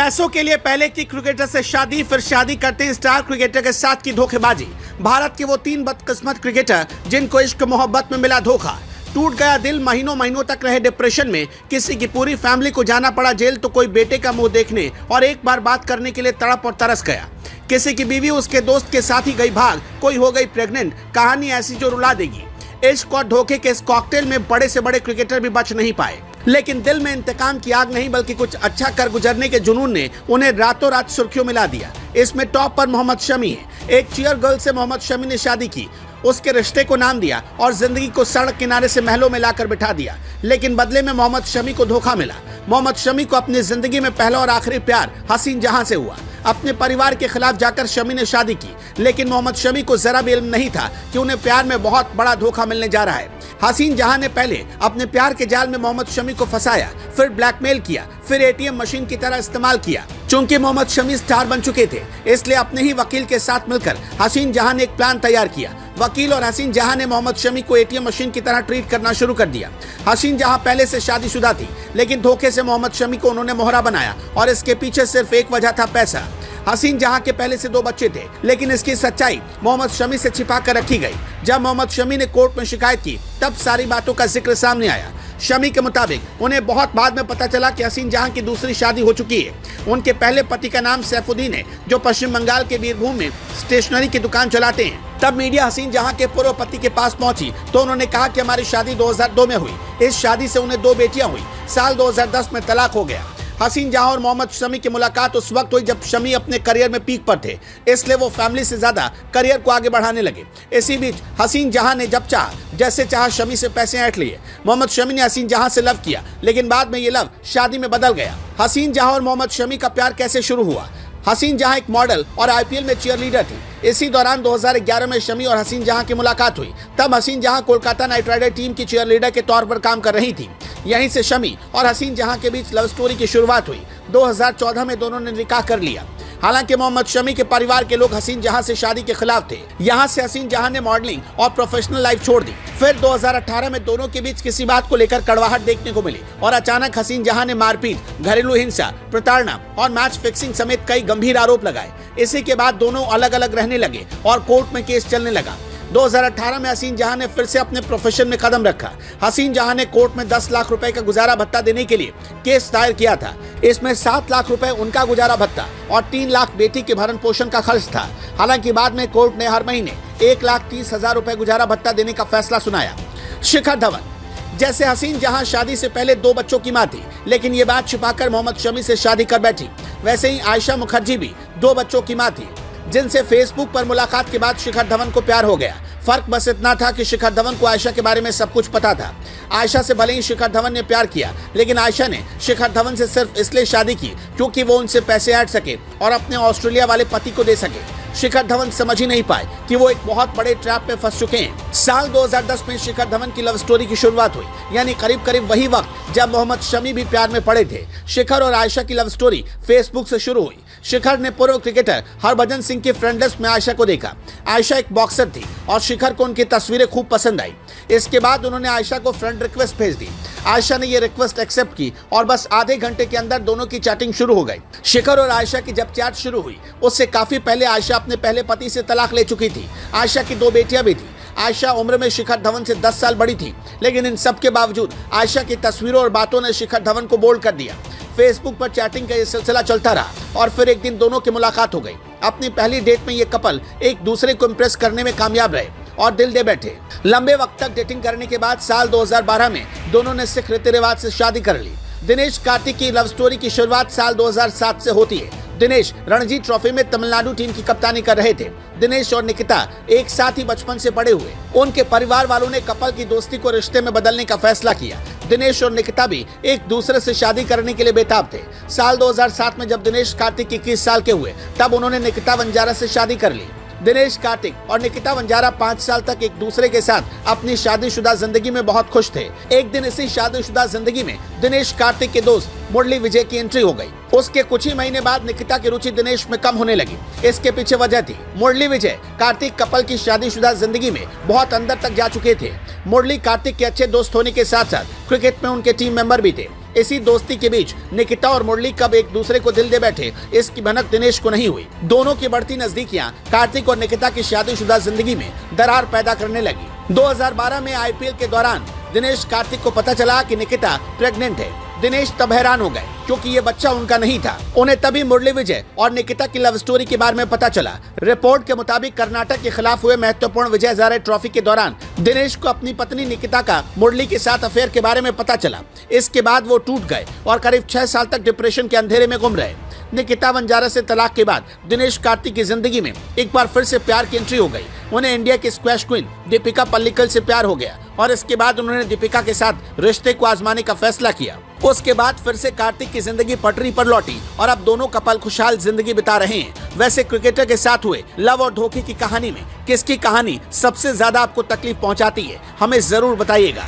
पैसों के लिए पहले की क्रिकेटर से शादी, फिर शादी करते स्टार क्रिकेटर के साथ की धोखेबाजी। भारत के वो 3 बदकिस्मत क्रिकेटर जिनको इश्क मोहब्बत में मिला धोखा। टूट गया दिल, महीनों महीनों तक रहे डिप्रेशन में। किसी की पूरी फैमिली को जाना पड़ा जेल तो कोई बेटे का मुंह देखने और एक बार बात करने के लिए तड़प और तरस गया। किसी की बीवी उसके दोस्त के साथ ही गई भाग, कोई हो गई प्रेग्नेंट। कहानी ऐसी जो रुला देगी। इश्क और धोखे के इस कॉकटेल में बड़े से बड़े क्रिकेटर भी बच नहीं पाए, लेकिन दिल में इंतकाम की आग नहीं बल्कि कुछ अच्छा कर गुजरने के जुनून ने उन्हें रातों रात सुर्खियों में ला दिया। इसमें टॉप पर मोहम्मद शमी है। एक चीयर गर्ल से मोहम्मद शमी ने शादी की, उसके रिश्ते को नाम दिया और जिंदगी को सड़क किनारे से महलों में लाकर बिठा दिया। लेकिन बदले में मोहम्मद शमी को धोखा मिला। मोहम्मद शमी को अपनी जिंदगी में पहला और आखिरी प्यार हसीन जहां से हुआ। अपने परिवार के खिलाफ जाकर शमी ने शादी की, लेकिन मोहम्मद शमी को जरा भी इल्म नहीं था कि उन्हें प्यार में बहुत बड़ा धोखा मिलने जा रहा है। हसीन जहां ने पहले अपने प्यार के जाल में मोहम्मद शमी को फंसाया, फिर ब्लैकमेल किया, फिर एटीएम मशीन की तरह इस्तेमाल किया। चूंकि मोहम्मद शमी स्टार बन चुके थे, इसलिए अपने ही वकील के साथ मिलकर हसीन जहां ने एक प्लान तैयार किया। वकील और हसीन जहां ने मोहम्मद शमी को एटीएम मशीन की तरह ट्रीट करना शुरू कर दिया। हसीन जहां पहले से शादीशुदा थी, लेकिन धोखे से मोहम्मद शमी को उन्होंने मोहरा बनाया और इसके पीछे सिर्फ एक वजह था, पैसा। हसीन जहां के पहले से 2 बच्चे थे, लेकिन इसकी सच्चाई मोहम्मद शमी से छिपा कर रखी गई। जब मोहम्मद शमी ने कोर्ट में शिकायत की, तब सारी बातों का जिक्र सामने आया। शमी के मुताबिक उन्हें बहुत बाद में पता चला कि हसीन जहां की दूसरी शादी हो चुकी है। उनके पहले पति का नाम सैफुद्दीन है, जो पश्चिम बंगाल के बीरभूम में स्टेशनरी की दुकान चलाते हैं। तब मीडिया हसीन जहां के पूर्व पति के पास पहुंची तो उन्होंने कहा कि हमारी शादी 2002 में हुई। इस शादी से उन्हें 2 बेटियां हुई। साल 2010 में तलाक हो गया। हसीन जहां और मोहम्मद शमी की मुलाकात उस वक्त हुई जब शमी अपने करियर में पीक पर थे, इसलिए वो फैमिली से ज्यादा करियर को आगे बढ़ाने लगे। इसी बीच हसीन जहां ने जब चाह जैसे चाह शमी से पैसे ऐंठ लिए। मोहम्मद शमी ने हसीन जहां से लव किया, लेकिन बाद में ये लव शादी में बदल गया। हसीन जहां और मोहम्मद शमी का प्यार कैसे शुरू हुआ? हसीन जहां एक मॉडल और आईपीएल में चीयर लीडर थी। इसी दौरान 2011 में शमी और हसीन जहां की मुलाकात हुई। तब हसीन जहां कोलकाता नाइट राइडर टीम की चीयर लीडर के तौर पर काम कर रही थी। यहीं से शमी और हसीन जहां के बीच लव स्टोरी की शुरुआत हुई। 2014 में दोनों ने निकाह कर लिया। हालांकि मोहम्मद शमी के परिवार के लोग हसीन जहां से शादी के खिलाफ थे। यहां से हसीन जहां ने मॉडलिंग और प्रोफेशनल लाइफ छोड़ दी। फिर 2018 में दोनों के बीच किसी बात को लेकर कड़वाहट देखने को मिली और अचानक हसीन जहां ने मारपीट, घरेलू हिंसा, प्रताड़ना और मैच फिक्सिंग समेत कई गंभीर आरोप लगाए। इसी के बाद दोनों अलग अलग रहने लगे और कोर्ट में केस चलने लगा। 2018 में हसीन जहां ने फिर से अपने प्रोफेशन में कदम रखा। हसीन जहां ने कोर्ट में 10 लाख रुपए का गुजारा भत्ता देने के लिए केस दायर किया था। इसमें 7 लाख रुपए उनका गुजारा भत्ता और 3 लाख बेटी के भरण पोषण का खर्च था। हालांकि बाद में कोर्ट ने हर महीने 1,30,000 रुपए गुजारा भत्ता देने का फैसला सुनाया। शिखर धवन जैसे हसीन जहां शादी से पहले 2 बच्चों की मां थी, लेकिन ये बात छिपाकर मोहम्मद शमी से शादी कर बैठी। वैसे ही आयशा मुखर्जी भी 2 बच्चों की मां थी, जिनसे फेसबुक पर मुलाकात के बाद शिखर धवन को प्यार हो गया। फर्क बस इतना था कि शिखर धवन को आयशा के बारे में सब कुछ पता था। आयशा से भले ही शिखर धवन ने प्यार किया, लेकिन आयशा ने शिखर धवन से सिर्फ इसलिए शादी की क्योंकि वो उनसे पैसे ऐंठ सके और अपने ऑस्ट्रेलिया वाले पति को दे सके। शिखर धवन समझ ही नहीं पाए कि वो एक बहुत बड़े ट्रैप में फंस चुके हैं। साल 2010 में शिखर धवन की लव स्टोरी की शुरुआत हुई, यानी करीब करीब वही वक्त जब मोहम्मद शमी भी प्यार में पड़े थे। शिखर और आयशा की लव स्टोरी फेसबुक से शुरू हुई। शिखर ने पूर्व क्रिकेटर हरभजन सिंह की फ्रेंड लिस्ट में आयशा को देखा। आयशा एक बॉक्सर थी और शिखर को उनकी तस्वीरें खूब पसंद आई। इसके बाद उन्होंने आयशा को फ्रेंड रिक्वेस्ट भेज दी। आयशा ने ये रिक्वेस्ट एक्सेप्ट की और बस आधे घंटे के अंदर दोनों की चैटिंग शुरू हो गई। शिखर और आयशा की जब चैट शुरू हुई, उससे काफी पहले आयशा अपने पहले पति से तलाक ले चुकी थी। आयशा की 2 बेटियां भी थी। आयशा उम्र में शिखर धवन से 10 साल बड़ी थी, लेकिन इन सब के बावजूद आयशा की तस्वीरों और बातों ने शिखर धवन को बोल्ड कर दिया। फेसबुक पर चैटिंग का ये सिलसिला चलता रहा और फिर एक दिन दोनों की मुलाकात हो गई। अपनी पहली डेट में ये कपल एक दूसरे को इम्प्रेस करने में कामयाब रहे और दिल दे बैठे। लंबे वक्त तक डेटिंग करने के बाद साल 2012 में दोनों ने सिख रीति रिवाज से शादी कर ली। दिनेश कार्तिक की लव स्टोरी की शुरुआत साल 2007 से होती है। दिनेश रणजी ट्रॉफी में तमिलनाडु टीम की कप्तानी कर रहे थे। दिनेश और निकिता एक साथ ही बचपन से बड़े हुए। उनके परिवार वालों ने कपल की दोस्ती को रिश्ते में बदलने का फैसला किया। दिनेश और निकिता भी एक दूसरे से शादी करने के लिए बेताब थे। साल 2007 में जब दिनेश कार्तिक 21 साल के हुए, तब उन्होंने निकिता वंजारा से शादी कर ली। दिनेश कार्तिक और निकिता वंजारा 5 साल तक एक दूसरे के साथ अपनी शादीशुदा जिंदगी में बहुत खुश थे। एक दिन इसी शादीशुदा जिंदगी में दिनेश कार्तिक के दोस्त मुरली विजय की एंट्री हो गई। उसके कुछ ही महीने बाद निकिता की रुचि दिनेश में कम होने लगी। इसके पीछे वजह थी मुरली विजय कार्तिक कपल की शादीशुदा जिंदगी में बहुत अंदर तक जा चुके थे। मुरली कार्तिक के अच्छे दोस्त होने के साथ साथ क्रिकेट में उनके टीम मेंबर भी थे। इसी दोस्ती के बीच निकिता और मुरली कब एक दूसरे को दिल दे बैठे, इसकी भनक दिनेश को नहीं हुई। दोनों की बढ़ती नजदीकियां कार्तिक और निकिता की शादीशुदा जिंदगी में दरार पैदा करने लगी। 2012 में आईपीएल के दौरान दिनेश कार्तिक को पता चला कि निकिता प्रेग्नेंट है। दिनेश तब हैरान हो गए क्योंकि ये बच्चा उनका नहीं था। उन्हें तभी मुरली विजय और निकिता की लव स्टोरी के बारे में पता चला। रिपोर्ट के मुताबिक कर्नाटक के खिलाफ हुए महत्वपूर्ण विजय हजारे ट्रॉफी के दौरान दिनेश को अपनी पत्नी निकिता का मुरली के साथ अफेयर के बारे में पता चला। इसके बाद वो टूट गए और करीब 6 साल तक डिप्रेशन के अंधेरे में गुम रहे। निकिता वंजारा से तलाक के बाद दिनेश कार्तिक की जिंदगी में एक बार फिर से प्यार की एंट्री हो गई। उन्हें इंडिया की स्क्वैश क्वीन दीपिका पल्लिकल से प्यार हो गया और इसके बाद उन्होंने दीपिका के साथ रिश्ते को आजमाने का फैसला किया। उसके बाद फिर से कार्तिक की जिंदगी पटरी पर लौटी और अब दोनों कपल खुशहाल जिंदगी बिता रहे हैं। वैसे क्रिकेटर के साथ हुए लव और धोखे की कहानी में किसकी कहानी सबसे ज्यादा आपको तकलीफ पहुंचाती है, हमें जरूर बताइएगा।